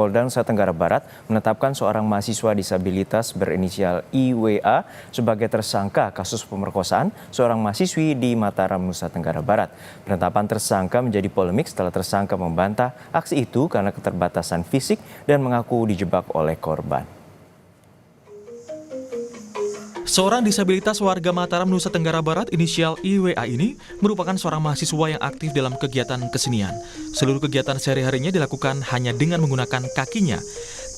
Polda Nusa Tenggara Barat menetapkan seorang mahasiswa disabilitas berinisial IWA sebagai tersangka kasus pemerkosaan seorang mahasiswi di Mataram, Nusa Tenggara Barat. Penetapan tersangka menjadi polemik setelah tersangka membantah aksi itu karena keterbatasan fisik dan mengaku dijebak oleh korban. Seorang disabilitas warga Mataram, Nusa Tenggara Barat inisial IWA ini merupakan seorang mahasiswa yang aktif dalam kegiatan kesenian. Seluruh kegiatan sehari-harinya dilakukan hanya dengan menggunakan kakinya.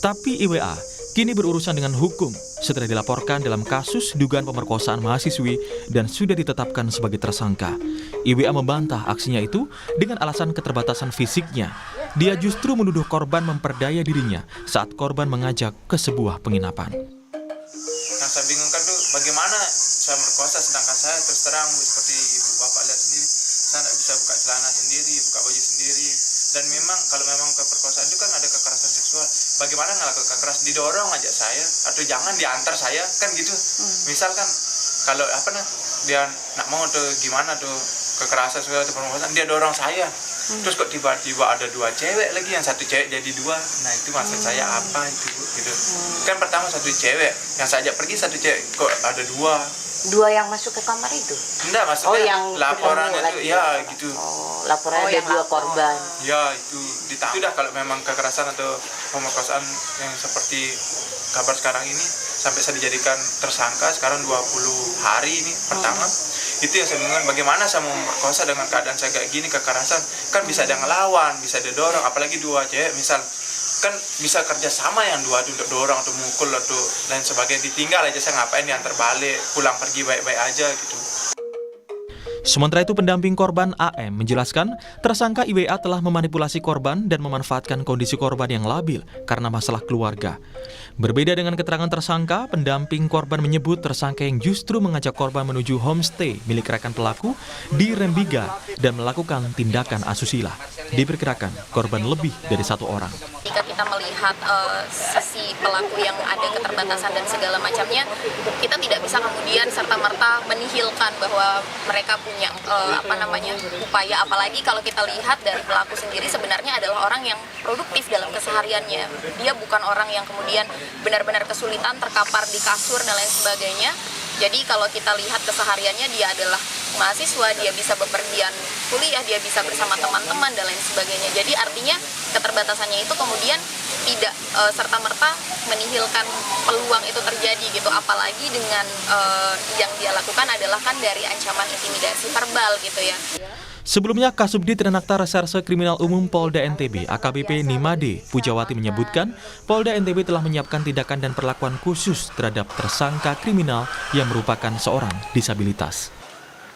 Tapi IWA kini berurusan dengan hukum setelah dilaporkan dalam kasus dugaan pemerkosaan mahasiswi dan sudah ditetapkan sebagai tersangka. IWA membantah aksinya itu dengan alasan keterbatasan fisiknya. Dia justru menuduh korban memperdaya dirinya saat korban mengajak ke sebuah penginapan. Yang saya bingungkan tuh bagaimana saya merkosa sedangkan saya terus terang seperti Bapak lihat sendiri, saya tidak bisa buka celana sendiri, buka baju sendiri. Dan memang kalau memang keperkosaan itu kan ada kekerasan seksual. Bagaimana ngelakuin kekerasan, didorong aja saya atau jangan diantar saya kan gitu. Misalkan kalau dia nak mau tuh gimana tuh kekerasan seksual atau pemerkosaan, dia dorong saya. Terus kok tiba-tiba ada dua cewek lagi, yang satu cewek jadi dua. Nah itu maksud saya apa itu gitu. Kan pertama satu cewek yang saya ajak pergi, satu cewek kok ada dua. Dua yang masuk ke kamar itu? Enggak, maksudnya yang laporan itu ya gitu. Laporan ada dua korban. Ya itu ditangkap. Itu dah kalau memang kekerasan atau pemerkosaan yang seperti kabar sekarang ini sampai saya dijadikan tersangka sekarang 20 hari ini pertama. Itu yang saya bingung, bagaimana saya mau memperkosa dengan keadaan saya kayak gini, kekerasan. Kan bisa ada ngelawan, bisa ada dorong, apalagi dua cewek misal. Kan bisa kerja sama yang dua untuk dorong atau mukul atau lain sebagainya. Ditinggal aja saya ngapain, diantar balik, pulang pergi baik-baik aja gitu. Sementara itu pendamping korban AM menjelaskan tersangka IWA telah memanipulasi korban dan memanfaatkan kondisi korban yang labil karena masalah keluarga. Berbeda dengan keterangan tersangka, pendamping korban menyebut tersangka yang justru mengajak korban menuju homestay milik rekan pelaku di Rembiga dan melakukan tindakan asusila. Diperkirakan korban lebih dari satu orang. Jika kita melihat sisi pelaku yang ada keterbatasan dan segala macamnya, kita tidak bisa kemudian serta-merta menihilkan bahwa mereka punya upaya, apalagi kalau kita lihat dari pelaku sendiri sebenarnya adalah orang yang produktif dalam kesehariannya. Dia bukan orang yang kemudian benar-benar kesulitan terkapar di kasur dan lain sebagainya. Jadi kalau kita lihat kesehariannya, dia adalah mahasiswa, dia bisa bepergian kuliah, dia bisa bersama teman-teman dan lain sebagainya. Jadi artinya keterbatasannya itu kemudian tidak serta-merta menihilkan peluang itu terjadi gitu. Apalagi dengan yang dia lakukan adalah kan dari ancaman intimidasi verbal gitu ya. Sebelumnya, Kasubdit Renakta Reserse Kriminal Umum Polda NTB AKBP Nimade Pujawati menyebutkan Polda NTB telah menyiapkan tindakan dan perlakuan khusus terhadap tersangka kriminal yang merupakan seorang disabilitas.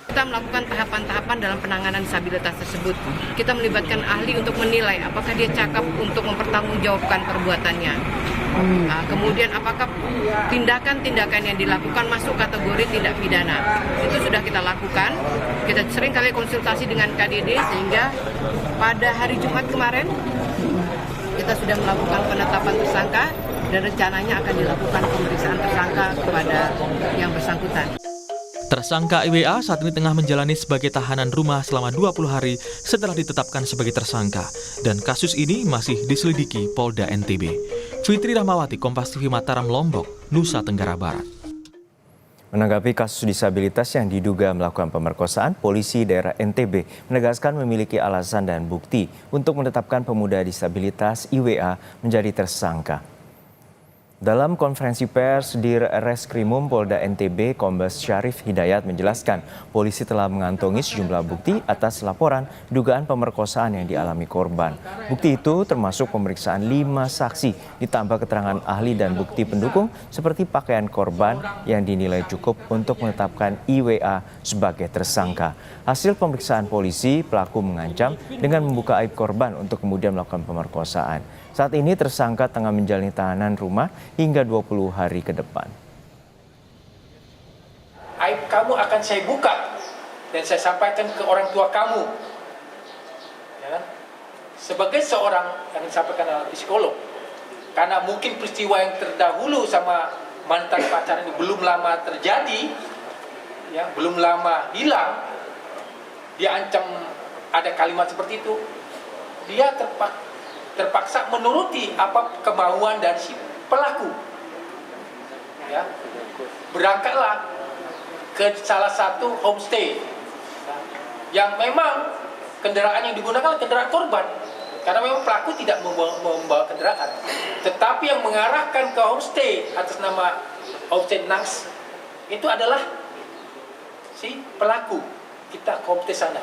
Kita melakukan tahapan-tahapan dalam penanganan disabilitas tersebut. Kita melibatkan ahli untuk menilai apakah dia cakap untuk mempertanggungjawabkan perbuatannya. Kemudian apakah tindakan-tindakan yang dilakukan masuk kategori tindak pidana. Itu sudah kita lakukan. Kita sering kali konsultasi dengan KDD sehingga pada hari Jumat kemarin kita sudah melakukan penetapan tersangka dan rencananya akan dilakukan pemeriksaan tersangka kepada yang bersangkutan. Tersangka IWA saat ini tengah menjalani sebagai tahanan rumah selama 20 hari setelah ditetapkan sebagai tersangka. Dan kasus ini masih diselidiki Polda NTB. Fitri Rahmawati, Kompas TV Mataram, Lombok, Nusa Tenggara Barat. Menanggapi kasus disabilitas yang diduga melakukan pemerkosaan, polisi daerah NTB menegaskan memiliki alasan dan bukti untuk menetapkan pemuda disabilitas IWA menjadi tersangka. Dalam konferensi pers di Reskrimum Polda NTB, Kombes Syarif Hidayat menjelaskan polisi telah mengantongi sejumlah bukti atas laporan dugaan pemerkosaan yang dialami korban. Bukti itu termasuk pemeriksaan 5 saksi, ditambah keterangan ahli dan bukti pendukung seperti pakaian korban yang dinilai cukup untuk menetapkan IWA sebagai tersangka. Hasil pemeriksaan polisi, pelaku mengancam dengan membuka aib korban untuk kemudian melakukan pemerkosaan. Saat ini tersangka tengah menjalani tahanan rumah hingga 20 hari ke depan. Aib kamu akan saya buka dan saya sampaikan ke orang tua kamu. Ya kan? Sebagai seorang yang disampaikan oleh psikolog, karena mungkin peristiwa yang terdahulu sama mantan pacaran ini belum lama terjadi, ya, belum lama hilang, dia ancam ada kalimat seperti itu, dia terpaksa menuruti apa kemauan dari si pelaku. Ya. Berangkatlah ke salah satu homestay yang memang kendaraan yang digunakan kendaraan korban, karena memang pelaku tidak membawa kendaraan, tetapi yang mengarahkan ke homestay atas nama homestay Nans itu adalah si pelaku. Kita ke homestay sana.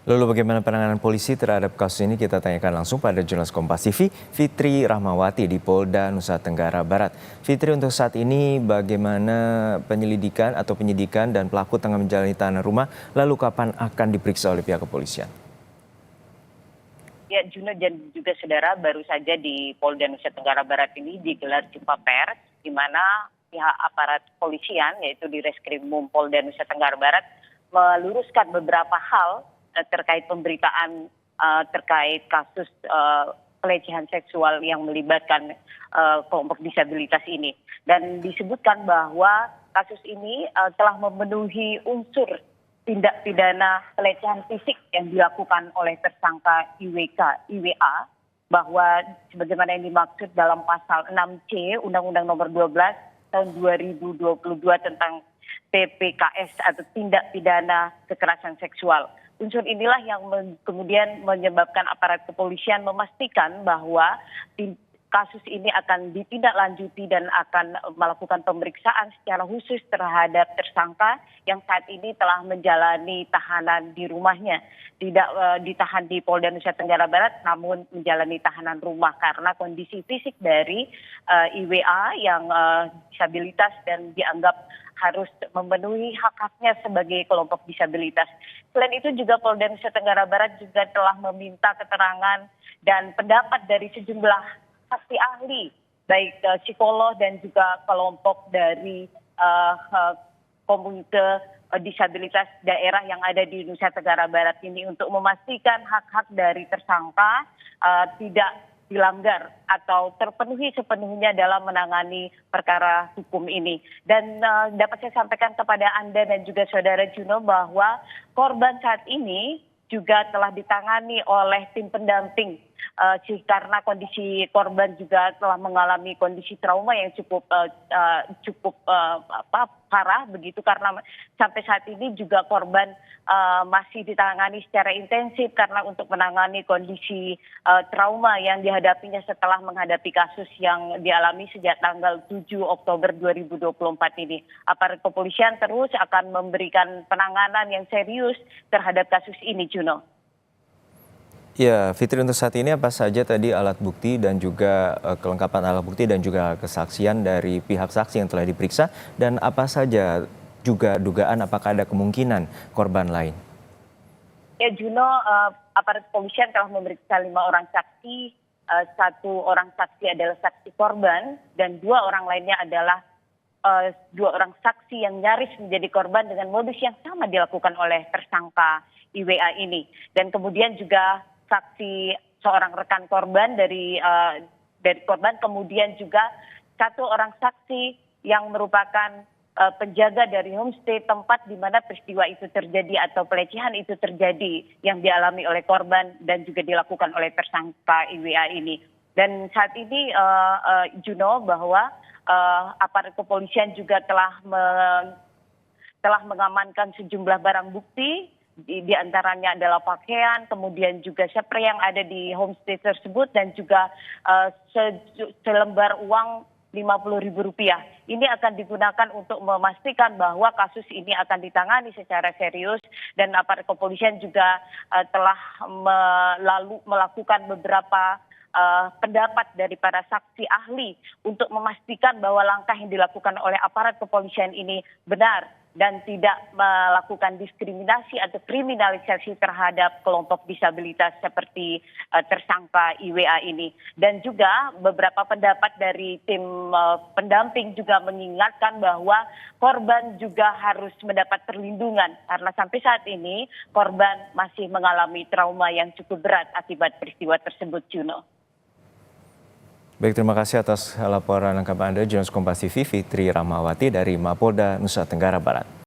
Lalu bagaimana penanganan polisi terhadap kasus ini kita tanyakan langsung pada jurnalis Kompas TV, Fitri Rahmawati di Polda Nusa Tenggara Barat. Fitri, untuk saat ini bagaimana penyelidikan atau penyidikan dan pelaku tengah menjalani tahanan rumah, lalu kapan akan diperiksa oleh pihak kepolisian? Ya, Juno dan juga saudara, baru saja di Polda Nusa Tenggara Barat ini digelar jumpa pers, di mana pihak aparat kepolisian, yaitu di Reskrimum Polda Nusa Tenggara Barat, meluruskan beberapa hal terkait pemberitaan terkait kasus pelecehan seksual yang melibatkan kelompok disabilitas ini. Dan disebutkan bahwa kasus ini telah memenuhi unsur tindak pidana pelecehan fisik yang dilakukan oleh tersangka IWA, bahwa sebagaimana yang dimaksud dalam pasal 6C Undang-Undang Nomor 12 tahun 2022 tentang PPKS atau tindak pidana kekerasan seksual. Unsur inilah yang kemudian menyebabkan aparat kepolisian memastikan bahwa kasus ini akan ditindaklanjuti dan akan melakukan pemeriksaan secara khusus terhadap tersangka yang saat ini telah menjalani tahanan di rumahnya. Tidak ditahan di Polda Nusa Tenggara Barat, namun menjalani tahanan rumah karena kondisi fisik dari IWA yang disabilitas dan dianggap harus memenuhi hak-haknya sebagai kelompok disabilitas. Selain itu juga Polda Nusa Tenggara Barat juga telah meminta keterangan dan pendapat dari sejumlah saksi ahli, baik psikolog dan juga kelompok dari komite disabilitas daerah yang ada di Nusa Tenggara Barat ini untuk memastikan hak-hak dari tersangka tidak dilanggar atau terpenuhi sepenuhnya dalam menangani perkara hukum ini. Dan dapat saya sampaikan kepada Anda dan juga saudara Juno bahwa korban saat ini juga telah ditangani oleh tim pendamping karena kondisi korban juga telah mengalami kondisi trauma yang cukup parah begitu, karena sampai saat ini juga korban masih ditangani secara intensif karena untuk menangani kondisi trauma yang dihadapinya setelah menghadapi kasus yang dialami sejak tanggal 7 Oktober 2024 ini. Aparat kepolisian terus akan memberikan penanganan yang serius terhadap kasus ini, Juno. Ya, Fitri, untuk saat ini apa saja tadi alat bukti dan juga kelengkapan alat bukti dan juga kesaksian dari pihak saksi yang telah diperiksa, dan apa saja juga dugaan apakah ada kemungkinan korban lain? Ya, Juno, aparat kepolisian telah memeriksa 5 orang saksi, 1 orang saksi adalah saksi korban dan 2 orang lainnya adalah 2 orang saksi yang nyaris menjadi korban dengan modus yang sama dilakukan oleh tersangka IWA ini. Dan kemudian juga saksi seorang rekan korban dari korban, kemudian juga 1 orang saksi yang merupakan penjaga dari homestay tempat di mana peristiwa itu terjadi atau pelecehan itu terjadi yang dialami oleh korban dan juga dilakukan oleh tersangka IWA ini. Dan saat ini Juno, bahwa aparat kepolisian juga telah mengamankan sejumlah barang bukti. Di antaranya adalah pakaian, kemudian juga spray yang ada di homestay tersebut dan juga selembar uang Rp50.000. Ini akan digunakan untuk memastikan bahwa kasus ini akan ditangani secara serius, dan aparat kepolisian juga telah melakukan beberapa pendapat dari para saksi ahli untuk memastikan bahwa langkah yang dilakukan oleh aparat kepolisian ini benar dan tidak melakukan diskriminasi atau kriminalisasi terhadap kelompok disabilitas seperti tersangka IWA ini. Dan juga beberapa pendapat dari tim pendamping juga mengingatkan bahwa korban juga harus mendapat perlindungan karena sampai saat ini korban masih mengalami trauma yang cukup berat akibat peristiwa tersebut, Juno. Baik, terima kasih atas laporan lengkap Anda, jurnalis Kompas TV Fitri Rahmawati dari Mapolda Nusa Tenggara Barat.